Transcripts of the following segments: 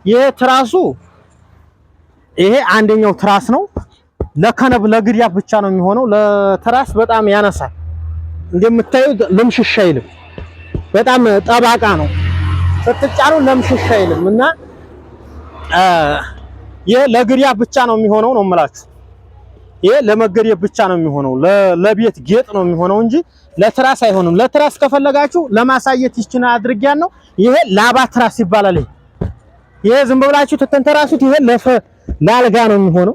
የትራሱ ይሄ አንደኛው ትራስ ነው። ለከነብ ለግሪያ ብቻ ነው የሚሆነው። ለትራስ በጣም ያነሳል። እንደምታዩት ልምሽሽ አይልም። በጣም ጠባቃ ነው። ስትጫኑ ልምሽሽ አይልም እና ይሄ ለግሪያ ብቻ ነው የሚሆነው ነው የምላችሁ። ይሄ ለመገሪያ ብቻ ነው የሚሆነው። ለቤት ጌጥ ነው የሚሆነው እንጂ ለትራስ አይሆንም። ለትራስ ከፈለጋችሁ ለማሳየት ይችና አድርጊያን ነው። ይሄ ላባ ትራስ ይባላል። ይሄ ዝም ብላችሁ ተተንተራሱት። ይሄ ለአልጋ ነው የሚሆነው።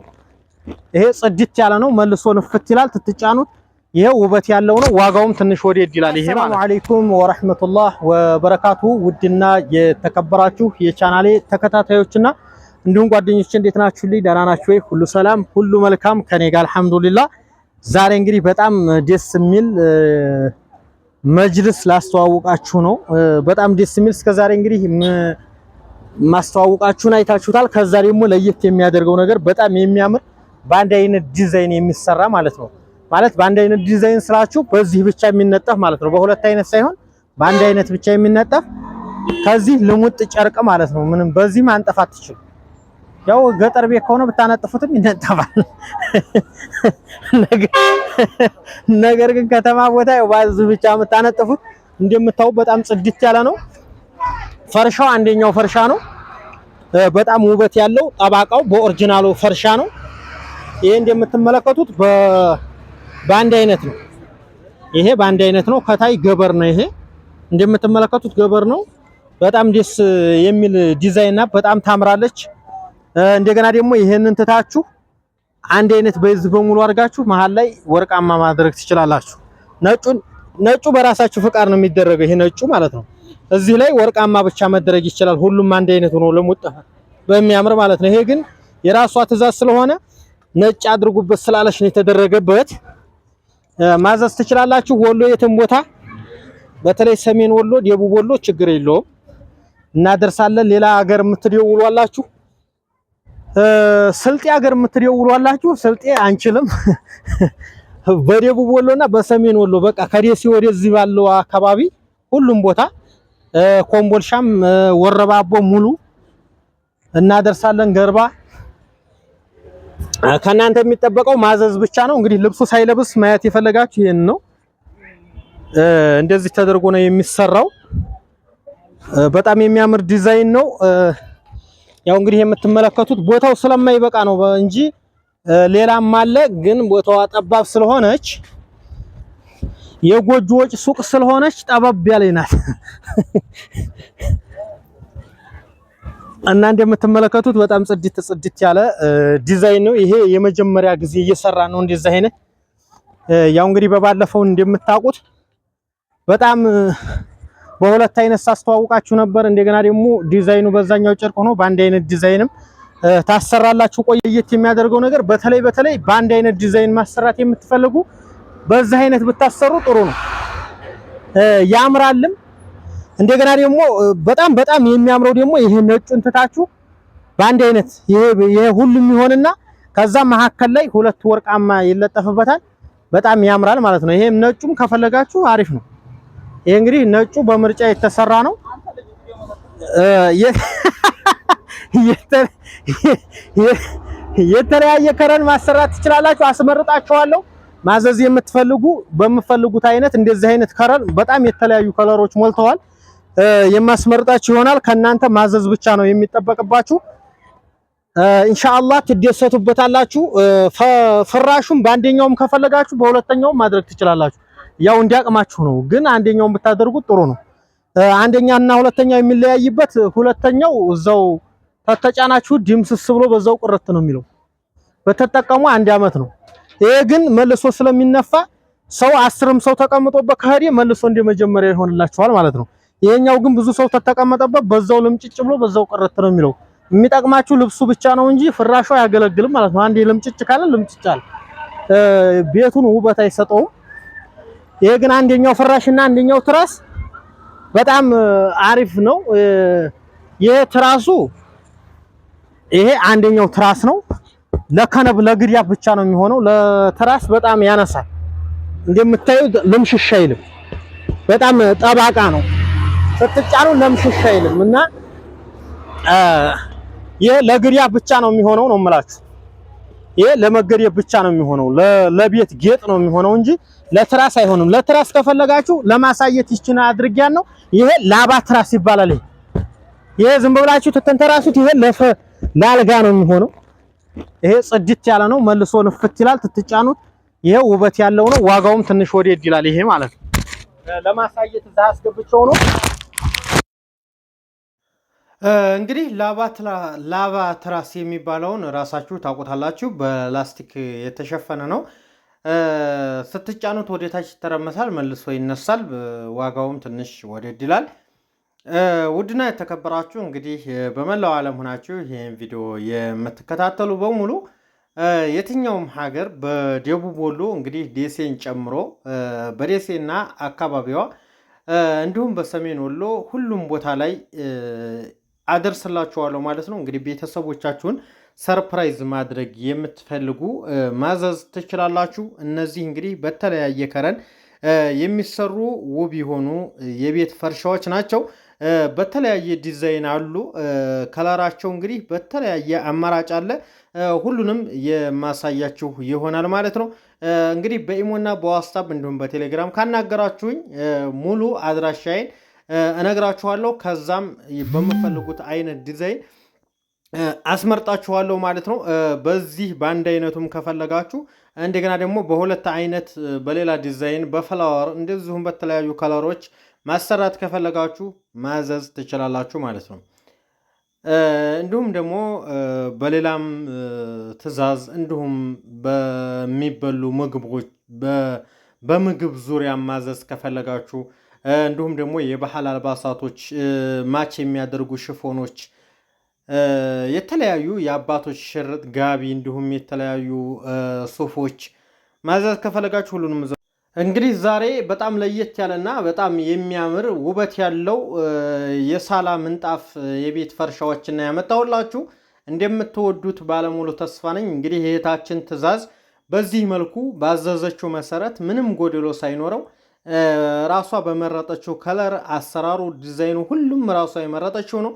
ይሄ ጽድት ያለ ነው። መልሶ ንፍት ይላል ትጫኑት። ይሄ ውበት ያለው ነው። ዋጋውም ትንሽ ወዴድ ይላል። ይሄ ሰላም አለይኩም ወራህመቱላህ ወበረካቱ። ውድና የተከበራችሁ የቻናሌ ተከታታዮችና እንዲሁም ጓደኞች እንዴት ናችሁልኝ? ደህና ናችሁ ወይ? ሁሉ ሰላም ሁሉ መልካም ከኔ ጋር አልሐምዱሊላህ። ዛሬ እንግዲህ በጣም ደስ የሚል መጅልስ ላስተዋውቃችሁ ነው። በጣም ደስ የሚል እስከዛሬ እንግዲህ ማስተዋውቃችሁን አይታችሁታል። ከዛ ደግሞ ለየት የሚያደርገው ነገር በጣም የሚያምር በአንድ አይነት ዲዛይን የሚሰራ ማለት ነው። ማለት በአንድ አይነት ዲዛይን ስራችሁ በዚህ ብቻ የሚነጠፍ ማለት ነው። በሁለት አይነት ሳይሆን በአንድ አይነት ብቻ የሚነጠፍ ከዚህ ልሙጥ ጨርቅ ማለት ነው። ምንም በዚህ ማንጠፍ አትችሉ። ያው ገጠር ቤት ከሆነ ብታነጥፉትም ይነጠፋል። ነገር ግን ከተማ ቦታ ያው በዚህ ብቻ የምታነጥፉት እንደምታው በጣም ጽድት ያለ ነው። ፈርሻው አንደኛው ፈርሻ ነው። በጣም ውበት ያለው ጠባቃው በኦሪጂናሉ ፈርሻ ነው። ይሄ እንደምትመለከቱት በአንድ አይነት ነው። ይሄ በአንድ አይነት ነው። ከታይ ገበር ነው። ይሄ እንደምትመለከቱት ገበር ነው። በጣም ደስ የሚል ዲዛይን እና በጣም ታምራለች። እንደገና ደግሞ ይሄንን ትታችሁ አንድ አይነት በዚህ በሙሉ አድርጋችሁ መሃል ላይ ወርቃማ ማድረግ ትችላላችሁ። ነጩ በራሳችሁ ፍቃድ ነው የሚደረገው። ይሄ ነጩ ማለት ነው። እዚህ ላይ ወርቃማ ብቻ መደረግ ይችላል። ሁሉም አንድ አይነት ሆኖ ለሙጣፍ በሚያምር ማለት ነው። ይሄ ግን የራሷ ትእዛዝ ስለሆነ ነጭ አድርጉበት ስላለሽ ነው የተደረገበት። ማዘዝ ትችላላችሁ። ወሎ የትም ቦታ በተለይ ሰሜን ወሎ፣ ደቡብ ወሎ ችግር የለውም እናደርሳለን። ሌላ ሀገር የምትደውሉ አላችሁ፣ ስልጤ ሀገር የምትደውሉ አላችሁ። ስልጤ አንችልም። በደቡብ ወሎና በሰሜን ወሎ በቃ ከደሴ ወደዚህ ባለው አካባቢ ሁሉም ቦታ ኮምቦልሻም፣ ወረባቦ ሙሉ እናደርሳለን። ገርባ ከናንተ የሚጠበቀው ማዘዝ ብቻ ነው። እንግዲህ ልብሱ ሳይለብስ ማየት የፈለጋችሁ ይሄን ነው። እንደዚህ ተደርጎ ነው የሚሰራው። በጣም የሚያምር ዲዛይን ነው። ያው እንግዲህ የምትመለከቱት ቦታው ስለማይበቃ ነው እንጂ ሌላም አለ። ግን ቦታዋ ጠባብ ስለሆነች የጎጆዎች ሱቅ ስለሆነች ጠባብ ያለች ናት እና እንደምትመለከቱት በጣም ጽድት ያለ ዲዛይን ነው። ይሄ የመጀመሪያ ጊዜ እየሰራ ነው እንደዚህ አይነት። ያው እንግዲህ በባለፈው እንደምታውቁት በጣም በሁለት አይነት ሳስተዋውቃችሁ ነበር። እንደገና ደግሞ ዲዛይኑ በዛኛው ጨርቅ ሆኖ በአንድ አይነት ዲዛይንም ታሰራላችሁ። ቆየት የሚያደርገው ነገር በተለይ በአንድ አይነት ዲዛይን ማሰራት የምትፈልጉ በዚህ አይነት ብታሰሩ ጥሩ ነው፣ ያምራልም። እንደገና ደግሞ በጣም የሚያምረው ደግሞ ይሄ ነጩን ትታችሁ በአንድ አይነት ይሄ ሁሉም ይሆንና ከዛ መሀከል ላይ ሁለት ወርቃማ ይለጠፍበታል። በጣም ያምራል ማለት ነው። ይሄም ነጩም ከፈለጋችሁ አሪፍ ነው። ይሄ እንግዲህ ነጩ በምርጫ የተሰራ ነው። የተለያየ ከረን ማሰራት ትችላላችሁ። አስመርጣችኋለሁ። ማዘዝ የምትፈልጉ በምትፈልጉት አይነት እንደዚህ አይነት ከረን በጣም የተለያዩ ከለሮች ሞልተዋል። የማስመርጣችሁ ይሆናል። ከናንተ ማዘዝ ብቻ ነው የሚጠበቅባችሁ። ኢንሻአላህ ትደሰቱበታላችሁ። ፍራሹም በአንደኛውም ከፈለጋችሁ በሁለተኛውም ማድረግ ትችላላችሁ። ያው እንዲያቅማችሁ ነው። ግን አንደኛውን ብታደርጉት ጥሩ ነው። አንደኛና ሁለተኛው የሚለያይበት ሁለተኛው እዛው ተተጫናችሁ ድምስስ ብሎ በዛው ቁርጥ ነው የሚለው። በተጠቀሙ 1 አመት ነው። ይሄ ግን መልሶ ስለሚነፋ ሰው 10ም ሰው ተቀምጦበት ከሄደ መልሶ እንደመጀመሪያ ይሆንላችኋል ማለት ነው። ይሄኛው ግን ብዙ ሰው ተተቀመጠበት በዛው ልምጭጭ ብሎ በዛው ቁርጥ ነው የሚለው። የሚጠቅማችሁ ልብሱ ብቻ ነው እንጂ ፍራሹ አያገለግልም ማለት ነው። አንዴ ልምጭጭ ካለ ልምጭጭ አለ፣ ቤቱን ውበት አይሰጠውም። ይሄ ግን አንደኛው ፍራሽና አንደኛው ትራስ በጣም አሪፍ ነው። ይሄ ትራሱ ይሄ አንደኛው ትራስ ነው። ለከነብ ለግሪያ ብቻ ነው የሚሆነው። ለትራስ በጣም ያነሳል። እንደምታዩት ልምሽሽ አይልም። በጣም ጠባቃ ነው። ስትጫኑ ልምሽሽ አይልም እና ይሄ ለግሪያ ብቻ ነው የሚሆነው ነው የምላችሁ። ይሄ ለመገሪያ ብቻ ነው የሚሆነው፣ ለቤት ጌጥ ነው የሚሆነው እንጂ ለትራስ አይሆንም። ለትራስ ከፈለጋችሁ ለማሳየት ይችና አድርጊያን ነው። ይሄ ላባ ትራስ ይባላል። ይሄ ዝም ብላችሁ ተተንተራሱት። ይሄ ለአልጋ ነው የሚሆነው። ይሄ ጽድት ያለ ነው፣ መልሶ ንፍት ይላል ትትጫኑት። ይሄ ውበት ያለው ነው። ዋጋውም ትንሽ ወዴድ ይላል። ይሄ ማለት ነው ለማሳየት እዛ አስገብቼው ነው። እንግዲህ ላባ ትራስ የሚባለውን ራሳችሁ ታውቁታላችሁ። በላስቲክ የተሸፈነ ነው። ስትጫኑት ወደታች ይተረመሳል፣ መልሶ ይነሳል። ዋጋውም ትንሽ ወደድ ይላል። ውድና የተከበራችሁ እንግዲህ በመላው ዓለም ሆናችሁ ይህን ቪዲዮ የምትከታተሉ በሙሉ የትኛውም ሀገር በደቡብ ወሎ እንግዲህ ደሴን ጨምሮ በደሴና አካባቢዋ እንዲሁም በሰሜን ወሎ ሁሉም ቦታ ላይ አደርስላችኋለሁ ማለት ነው። እንግዲህ ቤተሰቦቻችሁን ሰርፕራይዝ ማድረግ የምትፈልጉ ማዘዝ ትችላላችሁ። እነዚህ እንግዲህ በተለያየ ከረን የሚሰሩ ውብ የሆኑ የቤት ፈርሻዎች ናቸው። በተለያየ ዲዛይን አሉ። ከለራቸው እንግዲህ በተለያየ አማራጭ አለ። ሁሉንም የማሳያችሁ ይሆናል ማለት ነው። እንግዲህ በኢሞና በዋትስአፕ እንዲሁም በቴሌግራም ካናገራችሁኝ ሙሉ አድራሻዬን እነግራችኋለሁ። ከዛም በምፈልጉት አይነት ዲዛይን አስመርጣችኋለሁ ማለት ነው። በዚህ በአንድ አይነቱም ከፈለጋችሁ እንደገና ደግሞ በሁለት አይነት በሌላ ዲዛይን በፍላወር እንደዚሁም በተለያዩ ከለሮች ማሰራት ከፈለጋችሁ ማዘዝ ትችላላችሁ ማለት ነው። እንዲሁም ደግሞ በሌላም ትዕዛዝ እንዲሁም በሚበሉ ምግቦች በምግብ ዙሪያ ማዘዝ ከፈለጋችሁ እንዲሁም ደግሞ የባህል አልባሳቶች ማች የሚያደርጉ ሽፎኖች፣ የተለያዩ የአባቶች ሽርጥ ጋቢ እንዲሁም የተለያዩ ሱፎች ማዘዝ ከፈለጋችሁ ሁሉንም እንግዲህ ዛሬ በጣም ለየት ያለና በጣም የሚያምር ውበት ያለው የሳላ ምንጣፍ የቤት ፈርሻዎችን ያመጣሁላችሁ። እንደምትወዱት ባለሙሉ ተስፋ ነኝ። እንግዲህ የእህታችን ትዕዛዝ በዚህ መልኩ ባዘዘችው መሰረት ምንም ጎደሎ ሳይኖረው ራሷ በመረጠችው ከለር፣ አሰራሩ፣ ዲዛይኑ ሁሉም ራሷ የመረጠችው ነው።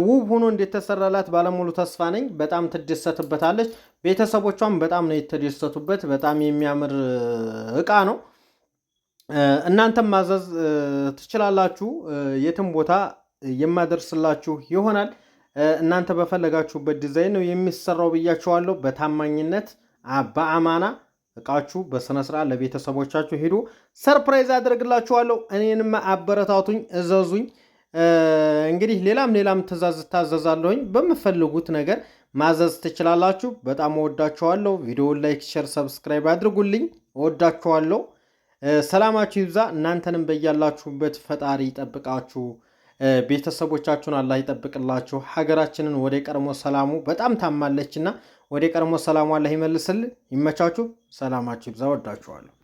ውብ ሆኖ እንደተሰራላት ባለሙሉ ተስፋ ነኝ። በጣም ትደሰትበታለች። ቤተሰቦቿም በጣም ነው የተደሰቱበት። በጣም የሚያምር እቃ ነው። እናንተም ማዘዝ ትችላላችሁ። የትም ቦታ የማደርስላችሁ ይሆናል። እናንተ በፈለጋችሁበት ዲዛይን ነው የሚሰራው ብያችኋለሁ። በታማኝነት በአማና እቃችሁ በስነ ስርዓት ለቤተሰቦቻችሁ ሄዱ። ሰርፕራይዝ አደርግላችኋለሁ። እኔንም አበረታቱኝ፣ እዘዙኝ። እንግዲህ ሌላም ትዕዛዝ ታዘዛለሁኝ። በምፈልጉት ነገር ማዘዝ ትችላላችሁ። በጣም እወዳችኋለሁ። ቪዲዮውን ላይክ፣ ሼር፣ ሰብስክራይብ አድርጉልኝ። እወዳችኋለሁ። ሰላማችሁ ይብዛ። እናንተንም በያላችሁበት ፈጣሪ ይጠብቃችሁ። ቤተሰቦቻችሁን አላህ ይጠብቅላችሁ። ሀገራችንን ወደ ቀድሞ ሰላሙ በጣም ታማለችና ወደ ቀድሞ ሰላሙ አላህ ይመልስልን። ይመቻችሁ። ሰላማችሁ ይብዛ። እወዳችኋለሁ።